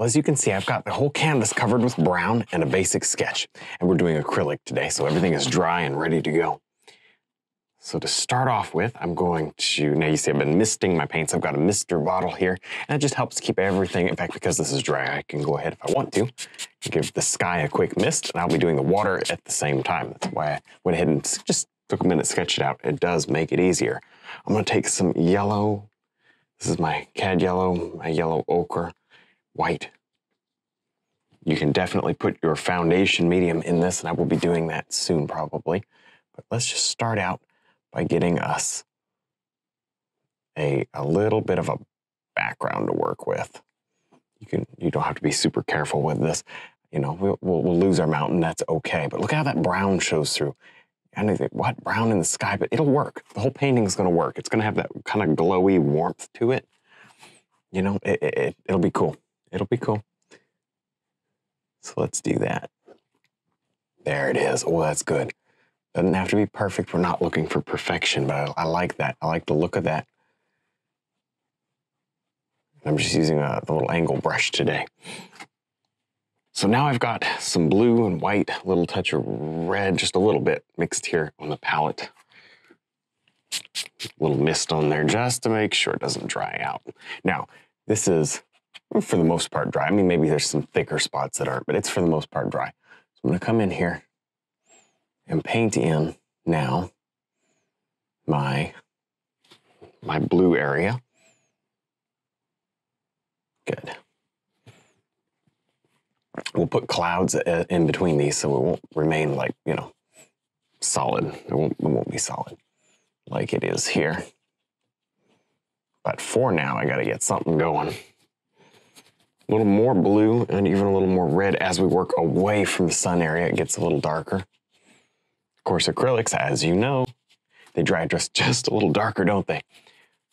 Well, as you can see, I've got the whole canvas covered with brown and a basic sketch. And we're doing acrylic today, so everything is dry and ready to go. So to start off with, I'm going to, now you see I've been misting my paints. I've got a mister bottle here, and it just helps keep everything. In fact, because this is dry, I can go ahead if I want to give the sky a quick mist, and I'll be doing the water at the same time. That's why I went ahead and just took a minute to sketch it out. It does make it easier. I'm gonna take some yellow. This is my cad yellow, my yellow ochre, white. You can definitely put your foundation medium in this, and I will be doing that soon probably. But let's just start out by getting us a little bit of a background to work with. You don't have to be super careful with this. You know, we'll lose our mountain, that's okay. But look how that brown shows through. I don't think, what, brown in the sky? But it'll work. The whole painting's gonna work. It's gonna have that kind of glowy warmth to it. You know, it'll be cool. It'll be cool. So let's do that. There it is. Oh, that's good. Doesn't have to be perfect. We're not looking for perfection, but I like that. I like the look of that. I'm just using the little angle brush today. So now I've got some blue and white, a little touch of red, just a little bit mixed here on the palette. A little mist on there just to make sure it doesn't dry out. Now, this is, for the most part, dry. I mean, maybe there's some thicker spots that aren't, but it's for the most part dry. So I'm gonna come in here and paint in now my blue area. Good. We'll put clouds in between these so it won't remain like, you know, solid. It won't be solid like it is here. But for now, I gotta get something going. A little more blue and even a little more red as we work away from the sun area. It gets a little darker. Of course, acrylics, as you know, they dry just a little darker, don't they?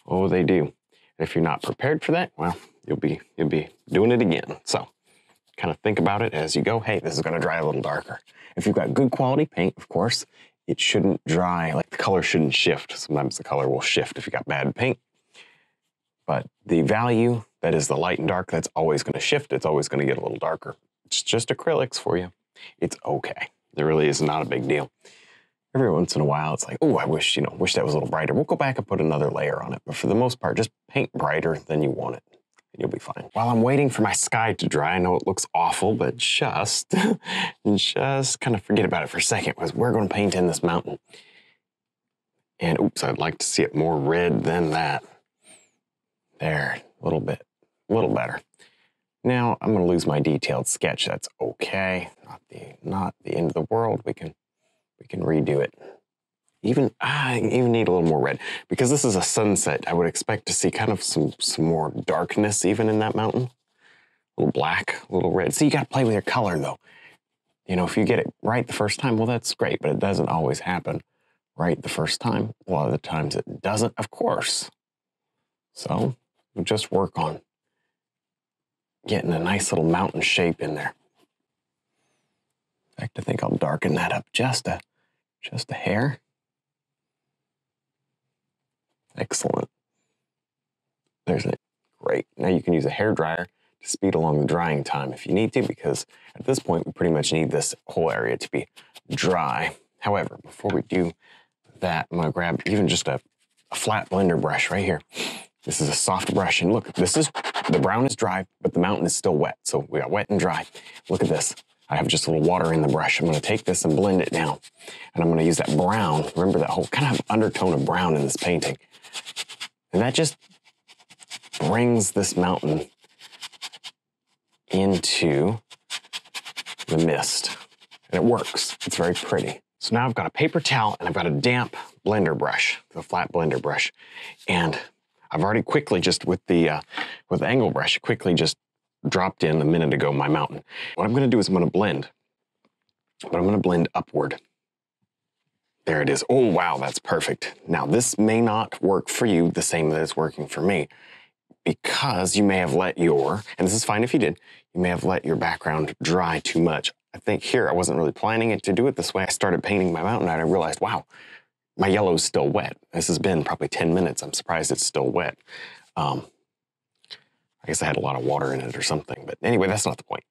Oh, they do. And if you're not prepared for that, well, you'll be doing it again. So kind of think about it as you go. Hey, this is gonna dry a little darker. If you've got good quality paint, of course, it shouldn't dry, like the color shouldn't shift. Sometimes the color will shift if you got bad paint. But the value that is the light and dark, that's always gonna shift. It's always gonna get a little darker. It's just acrylics for you. It's okay. There really is not a big deal. Every once in a while, it's like, oh, I wish that was a little brighter. We'll go back and put another layer on it. But for the most part, just paint brighter than you want it, and you'll be fine. While I'm waiting for my sky to dry, I know it looks awful, but just kind of forget about it for a second, because we're going to paint in this mountain. And oops, I'd like to see it more red than that. There, a little bit, a little better. Now I'm going to lose my detailed sketch. That's okay. Not the end of the world. We can redo it. I even need a little more red. Because this is a sunset, I would expect to see kind of some more darkness even in that mountain. A little black, a little red. So you got to play with your color though. You know, if you get it right the first time, well, that's great, but it doesn't always happen right the first time. A lot of the times it doesn't, of course. So we'll just work on getting a nice little mountain shape in there. In fact, I think I'll darken that up just a hair. Excellent. There's it. Great. Now you can use a hair dryer to speed along the drying time if you need to, because at this point we pretty much need this whole area to be dry. However, before we do that, I'm gonna grab even just a flat blender brush right here. This is a soft brush, and look, the brown is dry, but the mountain is still wet. So we got wet and dry. Look at this. I have just a little water in the brush. I'm gonna take this and blend it down. And I'm gonna use that brown. Remember that whole kind of undertone of brown in this painting. And that just brings this mountain into the mist. And it works. It's very pretty. So now I've got a paper towel and I've got a damp blender brush, the flat blender brush. And I've already quickly just with the angle brush, quickly just dropped in a minute ago my mountain. What I'm gonna do is I'm gonna blend, but I'm gonna blend upward. There it is. Oh, wow, that's perfect. Now this may not work for you the same that it's working for me, because you may have let your, and this is fine if you did, you may have let your background dry too much. I think here I wasn't really planning it to do it this way. I started painting my mountain and I realized, wow, my yellow's still wet. This has been probably 10 minutes. I'm surprised it's still wet. I guess I had a lot of water in it or something. But anyway, that's not the point.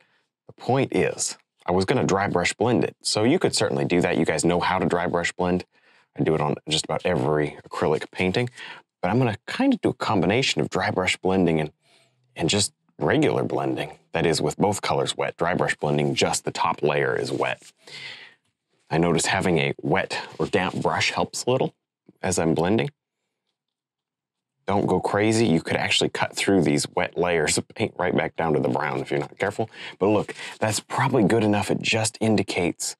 The point is, I was going to dry brush blend it. So you could certainly do that. You guys know how to dry brush blend. I do it on just about every acrylic painting. But I'm going to kind of do a combination of dry brush blending and just regular blending. That is, with both colors wet. Dry brush blending, just the top layer is wet. I notice having a wet or damp brush helps a little as I'm blending. Don't go crazy. You could actually cut through these wet layers of paint right back down to the brown if you're not careful. But look, that's probably good enough. It just indicates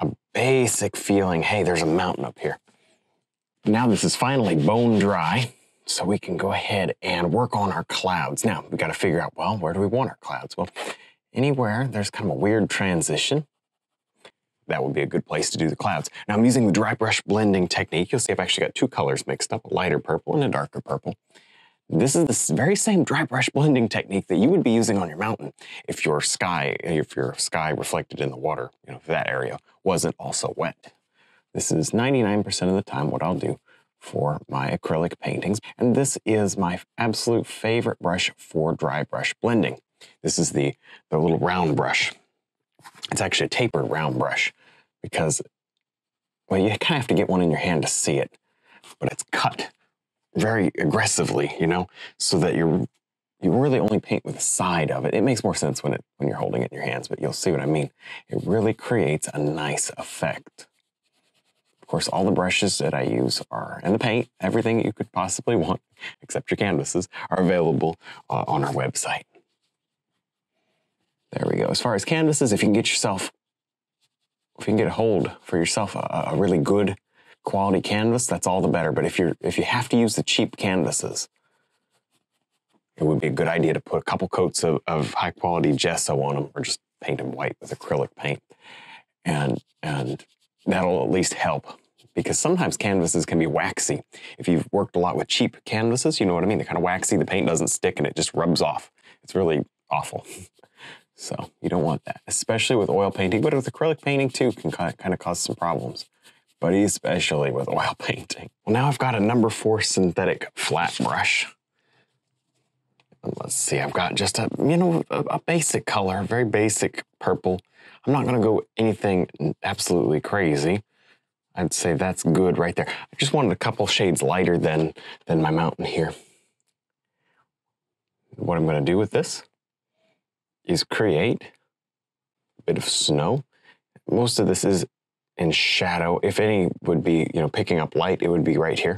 a basic feeling, hey, there's a mountain up here. Now this is finally bone dry, so we can go ahead and work on our clouds. Now, we got to figure out, well, where do we want our clouds? Well, anywhere there's kind of a weird transition, that would be a good place to do the clouds. Now, I'm using the dry brush blending technique. You'll see I've actually got two colors mixed up, a lighter purple and a darker purple. This is the very same dry brush blending technique that you would be using on your mountain if your sky reflected in the water, if that area wasn't also wet. This is 99% of the time what I'll do for my acrylic paintings. And this is my absolute favorite brush for dry brush blending. This is the little round brush. It's actually a tapered round brush because, well, you kind of have to get one in your hand to see it, but it's cut very aggressively, so that you really only paint with the side of it. It makes more sense when you're holding it in your hands, but you'll see what I mean. It really creates a nice effect. Of course, all the brushes that I use and the paint, everything you could possibly want, except your canvases, are available on our website. There we go. As far as canvases, if you can get a hold for yourself a really good quality canvas, that's all the better. But if you have to use the cheap canvases, it would be a good idea to put a couple coats of high quality gesso on them, or just paint them white with acrylic paint. And that'll at least help, because sometimes canvases can be waxy. If you've worked a lot with cheap canvases, you know what I mean? They're kind of waxy, the paint doesn't stick and it just rubs off. It's really awful. So you don't want that, especially with oil painting, but with acrylic painting too can kind of cause some problems, but especially with oil painting. Well, now I've got a number 4 synthetic flat brush. And let's see, I've got just a basic color, very basic purple. I'm not gonna go anything absolutely crazy. I'd say that's good right there. I just wanted a couple shades lighter than my mountain here. What I'm gonna do with this is create a bit of snow. Most of this is in shadow. If any would be, picking up light, it would be right here.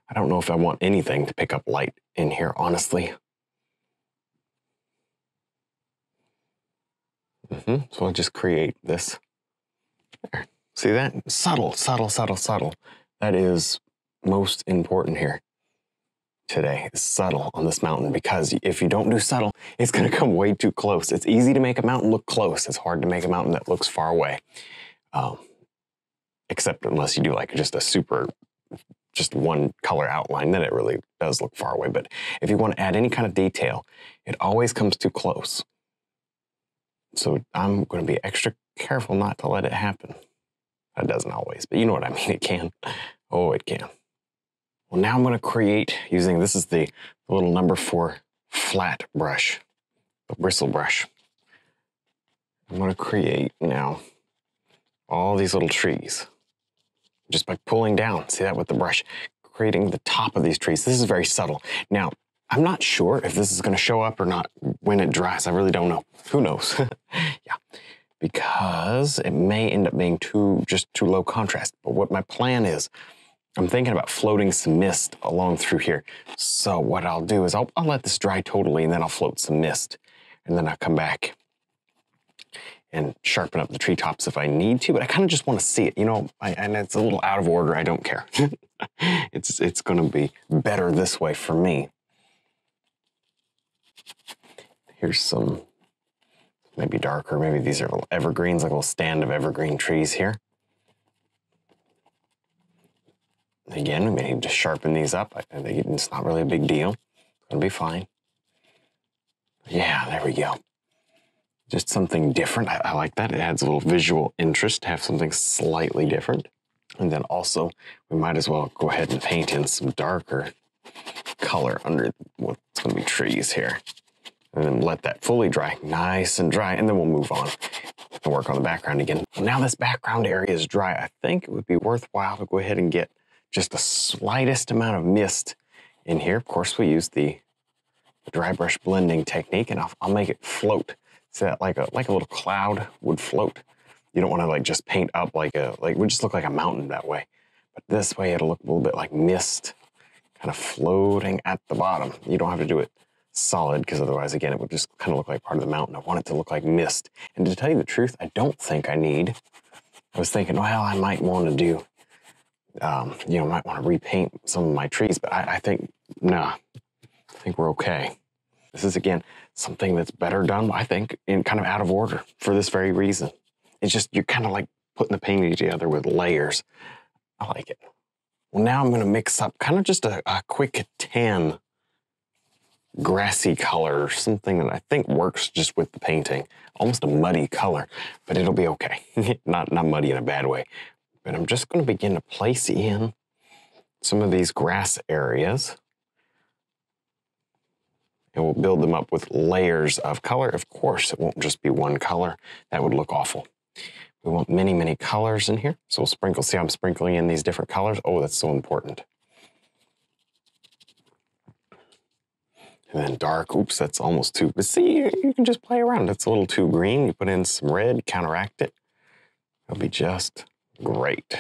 I don't know if I want anything to pick up light in here, honestly. So I'll just create this. There. See that? Subtle, subtle, subtle, subtle. That is most important here today, is subtle on this mountain, because if you don't do subtle, it's going to come way too close. It's easy to make a mountain look close. It's hard to make a mountain that looks far away. Except unless you do like just one color outline, then it really does look far away. But if you want to add any kind of detail, it always comes too close. So I'm going to be extra careful not to let it happen. That doesn't always, but you know what I mean, it can. Oh, it can. Well, now I'm going to create using, this is the little number 4 flat brush, the bristle brush. I'm going to create now all these little trees just by pulling down. See that with the brush, creating the top of these trees. This is very subtle. Now, I'm not sure if this is going to show up or not when it dries. I really don't know. Who knows? Yeah, because it may end up being just too low contrast. But what my plan is, I'm thinking about floating some mist along through here. So what I'll do is I'll let this dry totally, and then I'll float some mist. And then I'll come back and sharpen up the treetops if I need to. But I kind of just want to see it, and it's a little out of order. I don't care. It's going to be better this way for me. Here's some maybe darker. Maybe these are little evergreens, like a little stand of evergreen trees here. Again, we may need to sharpen these up. I think it's not really a big deal. It's going to be fine. Yeah, there we go. Just something different. I like that. It adds a little visual interest to have something slightly different. And then also, we might as well go ahead and paint in some darker color under what's going to be trees here. And then let that fully dry, nice and dry, and then we'll move on and work on the background again. Well, now this background area is dry, I think it would be worthwhile to go ahead and get just the slightest amount of mist in here. Of course, we use the dry brush blending technique, and I'll make it float so that like a little cloud would float. You don't want to like just paint up like it would just look like a mountain that way. But this way it'll look a little bit like mist kind of floating at the bottom. You don't have to do it solid because otherwise, again, it would just kind of look like part of the mountain. I want it to look like mist. And to tell you the truth, I don't think I need. I was thinking, well, I might want to do, might want to repaint some of my trees, but I think, nah, I think we're okay. This is, again, something that's better done, I think, in kind of out of order for this very reason. It's just, you're kind of like putting the painting together with layers. I like it. Well, now I'm going to mix up kind of just a quick tan grassy color, something that I think works just with the painting. Almost a muddy color, but it'll be okay. not muddy in a bad way. But I'm just going to begin to place in some of these grass areas. And we'll build them up with layers of color. Of course, it won't just be one color. That would look awful. We want many, many colors in here. So we'll sprinkle, see how I'm sprinkling in these different colors? Oh, that's so important. And then dark, oops, that's almost too, but see, you can just play around. It's a little too green. You put in some red, counteract it. It'll be just great.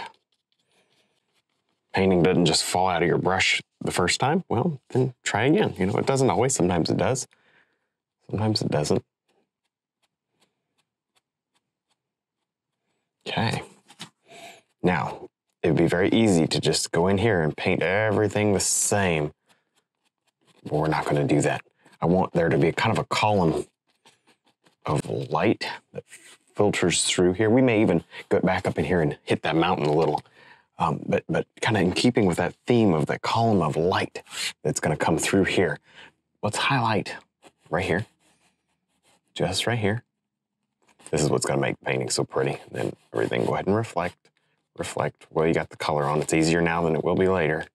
Painting doesn't just fall out of your brush the first time. Well, then try again. You know, it doesn't always. Sometimes it does. Sometimes it doesn't. Okay. Now, it'd be very easy to just go in here and paint everything the same. But we're not going to do that. I want there to be kind of a column of light that filters through here. We may even go back up in here and hit that mountain a little. But kind of in keeping with that theme of that column of light that's going to come through here. Let's highlight right here. Just right here. This is what's going to make painting so pretty. Then everything, go ahead and reflect. Reflect. Well, you got the color on. It's easier now than it will be later.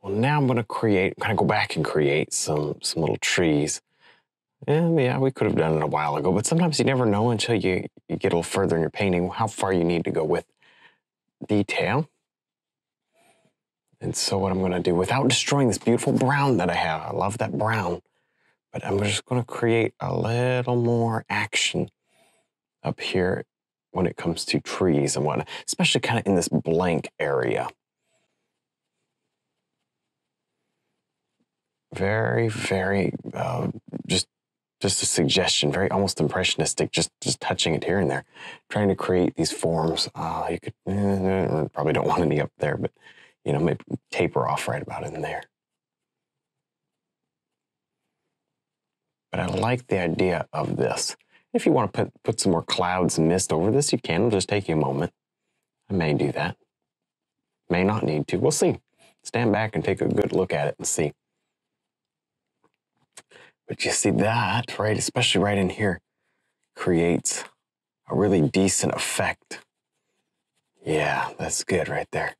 Well, now I'm going to kind of go back and create some little trees. And yeah, we could have done it a while ago, but sometimes you never know until you get a little further in your painting how far you need to go with detail. And so what I'm going to do, without destroying this beautiful brown that I have, I love that brown, but I'm just going to create a little more action up here when it comes to trees and whatnot, especially kind of in this blank area. Very, very, just a suggestion, very almost impressionistic, just touching it here and there, trying to create these forms. You could, probably don't want any up there, but, you know, maybe taper off right about in there. But I like the idea of this. If you want to put some more clouds and mist over this, you can. It'll just take you a moment. I may do that. May not need to. We'll see. Stand back and take a good look at it and see. But you see that, right, especially right in here, creates a really decent effect. Yeah, that's good right there.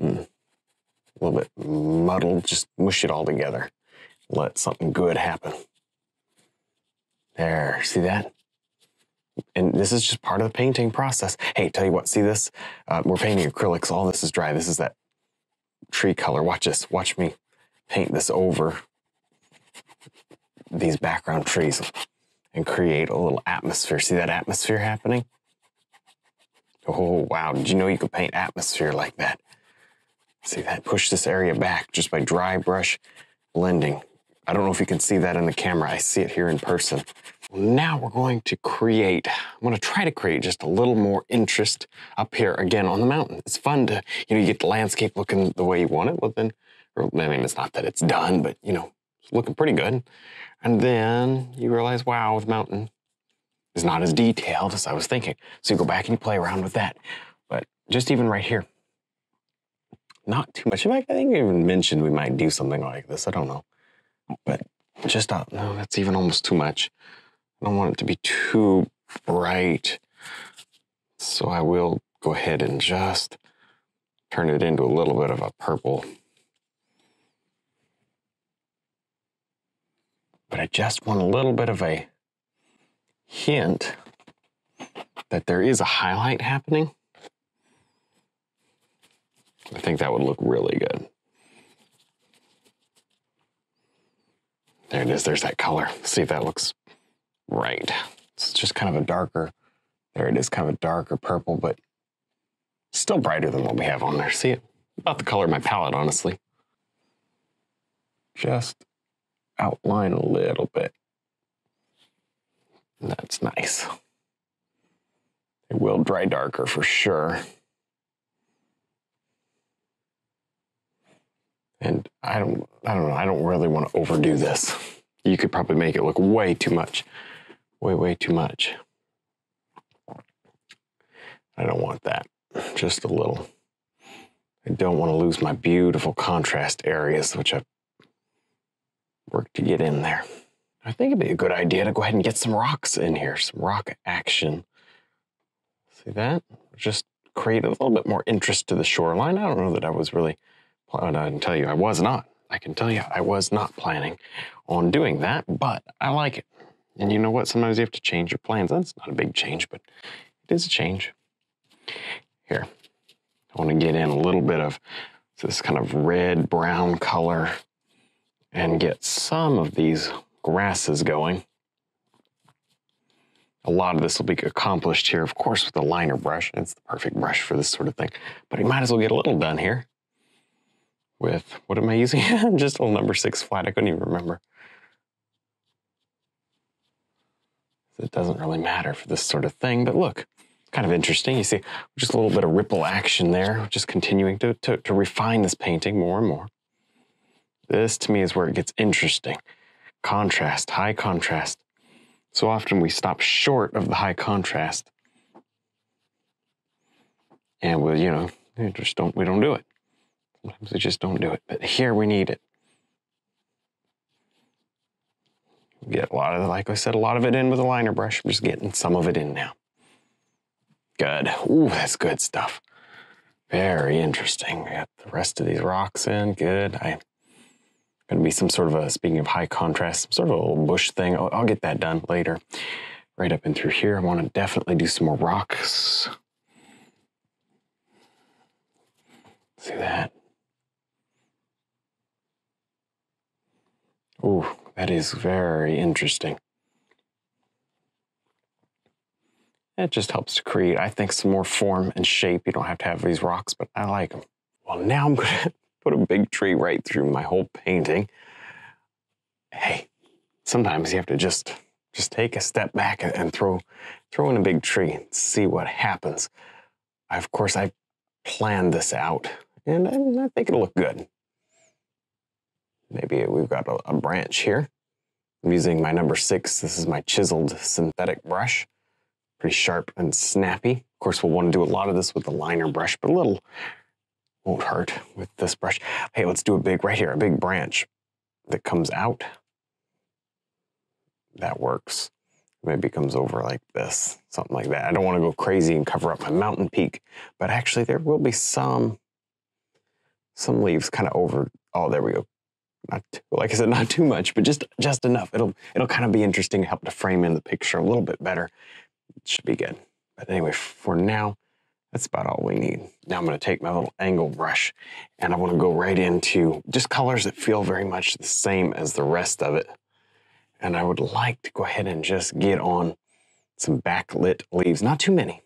A little bit muddled, just mush it all together. Let something good happen. There, see that? And this is just part of the painting process. Hey, tell you what, see this? We're painting acrylics, all this is dry. This is that tree color. Watch this, watch me paint this over these background trees and create a little atmosphere. See that atmosphere happening? Oh, wow. Did you know you could paint atmosphere like that? See that? Push this area back just by dry brush blending. I don't know if you can see that in the camera. I see it here in person. Now we're going to create, I'm going to try to create just a little more interest up here again on the mountain. It's fun to, you know, you get the landscape looking the way you want it. Well, then, I mean, it's not that it's done, but, you know, it's looking pretty good. And then you realize, wow, the mountain is not as detailed as I was thinking. So you go back and you play around with that. But just even right here, not too much. In fact, I think I even mentioned we might do something like this. I don't know. But just, no, that's even almost too much. I don't want it to be too bright. So I will go ahead and just turn it into a little bit of a purple. but I just want a little bit of a hint that there is a highlight happening. I think that would look really good. There it is, there's that color. See if that looks right. It's just kind of a darker, there it is, kind of a darker purple, but still brighter than what we have on there. See it? About the color of my palette, honestly. Just outline a little bit. That's nice. It will dry darker for sure. And I don't know, I don't really want to overdo this. You could probably make it look way too much. Way too much. I don't want that. Just a little. I don't want to lose my beautiful contrast areas, which I've worked to get in there. I think it'd be a good idea to go ahead and get some rocks in here, some rock action. See that? Just create a little bit more interest to the shoreline. I don't know that I was really, I can tell you I was not. I can tell you I was not planning on doing that, but I like it. And you know what? Sometimes you have to change your plans. That's not a big change, but it is a change. Here, I want to get in a little bit of this kind of red-brown color and get some of these grasses going. A lot of this will be accomplished here, of course, with a liner brush. It's the perfect brush for this sort of thing. But you might as well get a little done here with, what am I using? Just a little number 6 flat. I couldn't even remember. It doesn't really matter for this sort of thing, but look, it's kind of interesting. You see just a little bit of ripple action there, just continuing to refine this painting more and more. This, to me, is where it gets interesting. Contrast, high contrast. So often we stop short of the high contrast. And we, we don't do it. Sometimes we just don't do it. But here we need it. Get a lot of, like I said, a lot of it in with a liner brush. I'm just getting some of it in now. Good. Ooh, that's good stuff. Very interesting. We got the rest of these rocks in. Good. Going to be some sort of a, speaking of high contrast, some sort of a little bush thing. I'll get that done later. Right up and through here. I want to definitely do some more rocks. See that? Ooh, that is very interesting. It just helps to create, I think, some more form and shape. You don't have to have these rocks, but I like them. Well, now I'm going to put a big tree right through my whole painting. Hey, sometimes you have to just take a step back and throw in a big tree and see what happens. Of course, I planned this out, and I think it'll look good. Maybe we've got a branch here. I'm using my number 6. This is my chiseled synthetic brush. Pretty sharp and snappy. Of course, we'll want to do a lot of this with the liner brush, but a little won't hurt with this brush. Hey, let's do a big, right here, a big branch that comes out. That works. Maybe it comes over like this, something like that. I don't want to go crazy and cover up my mountain peak, but actually there will be some leaves kind of over. Oh, there we go. Not too, like I said, not too much, but just enough. It'll kind of be interesting, help to frame in the picture a little bit better. It should be good. But anyway, for now, that's about all we need. Now I'm going to take my little angle brush and I want to go right into just colors that feel very much the same as the rest of it. And I would like to go ahead and just get on some backlit leaves. Not too many,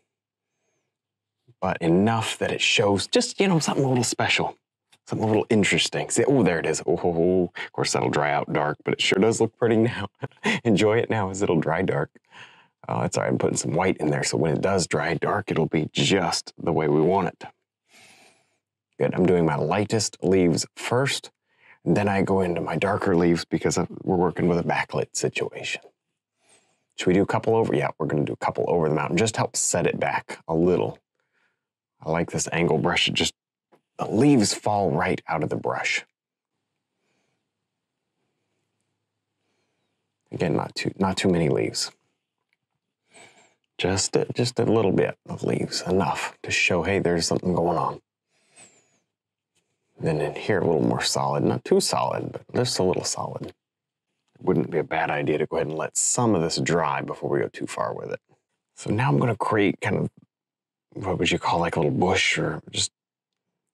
but enough that it shows just, something a little special. Something a little interesting. See, oh, there it is. Oh, of course, that'll dry out dark, but it sure does look pretty now. Enjoy it now as it'll dry dark. It's all right, I'm putting some white in there, so when it does dry dark, it'll be just the way we want it. Good, I'm doing my lightest leaves first, and then I go into my darker leaves because we're working with a backlit situation. Should we do a couple over? Yeah, we're gonna do a couple over the mountain. Just help set it back a little. I like this angle brush. The leaves fall right out of the brush. Again, not too many leaves. Just a little bit of leaves, enough to show, hey, there's something going on. Then in here, a little more solid, not too solid, but just a little solid. wouldn't be a bad idea to go ahead and let some of this dry before we go too far with it. So now I'm going to create kind of, what would you call, like a little bush or just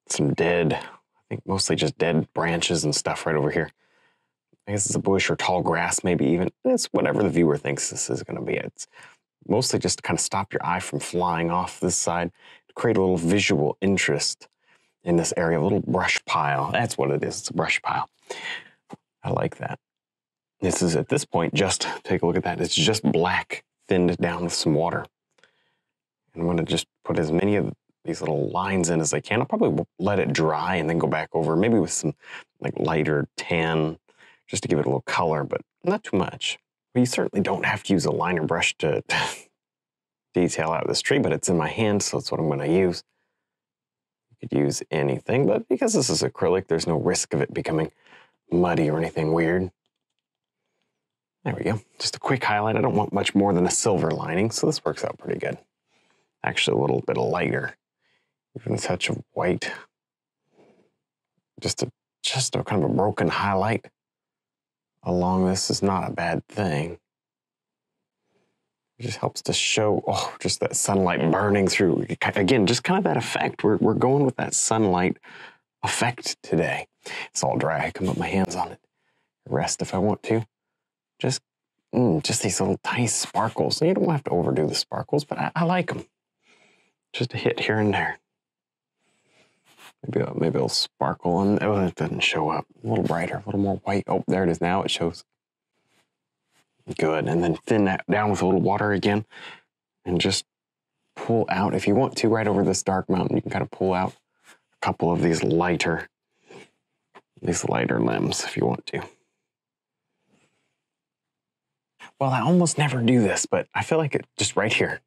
some dead, I think mostly just dead branches and stuff right over here. I guess it's a bush or tall grass maybe even. It's whatever the viewer thinks this is going to be. It's mostly just to kind of stop your eye from flying off this side, to create a little visual interest in this area, a little brush pile. That's what it is, it's a brush pile. I like that. This is, at this point, just, take a look at that, it's just black, thinned down with some water. And I'm gonna just put as many of these little lines in as I can. I'll probably let it dry and then go back over, maybe with some like lighter tan, just to give it a little color, but not too much. But you certainly don't have to use a liner brush to detail out this tree, but it's in my hand, so that's what I'm gonna use. You could use anything, but because this is acrylic, there's no risk of it becoming muddy or anything weird. There we go, just a quick highlight. I don't want much more than a silver lining, so this works out pretty good. Actually a little bit lighter, even a touch of white. Just a kind of a broken highlight along this is not a bad thing. It just helps to show, oh, just that sunlight burning through. Again, just kind of that effect. We're going with that sunlight effect today. It's all dry, I can put my hands on it. Rest if I want to. Just these little tiny sparkles. You don't have to overdo the sparkles, but I like them. Just a hit here and there. Maybe it'll sparkle and oh, it doesn't show up. A little brighter, a little more white. Oh, there it is now, it shows. Good, and then thin that down with a little water again and just pull out, if you want to, right over this dark mountain, you can kind of pull out a couple of these lighter limbs if you want to. Well, I almost never do this, but I feel like it just right here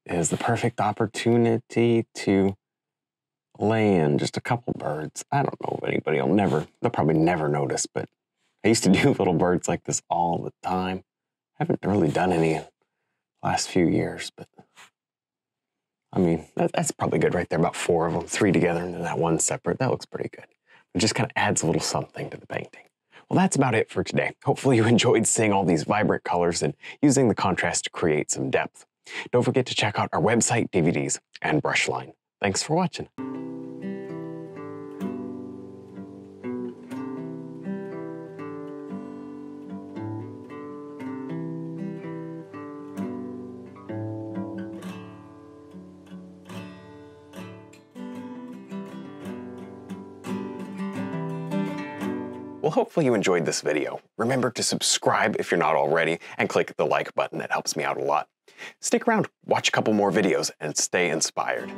is the perfect opportunity to lay in just a couple birds. I don't know if anybody they'll probably never notice, but I used to do little birds like this all the time. I haven't really done any in the last few years, but I mean, that's probably good right there, about 4 of them, 3 together and then that one separate. That looks pretty good. It just kind of adds a little something to the painting. Well, that's about it for today. Hopefully you enjoyed seeing all these vibrant colors and using the contrast to create some depth. Don't forget to check out our website, DVDs, and brush line. Thanks for watching. Well, hopefully you enjoyed this video. Remember to subscribe if you're not already, and click the like button. That helps me out a lot. Stick around, watch a couple more videos, and stay inspired.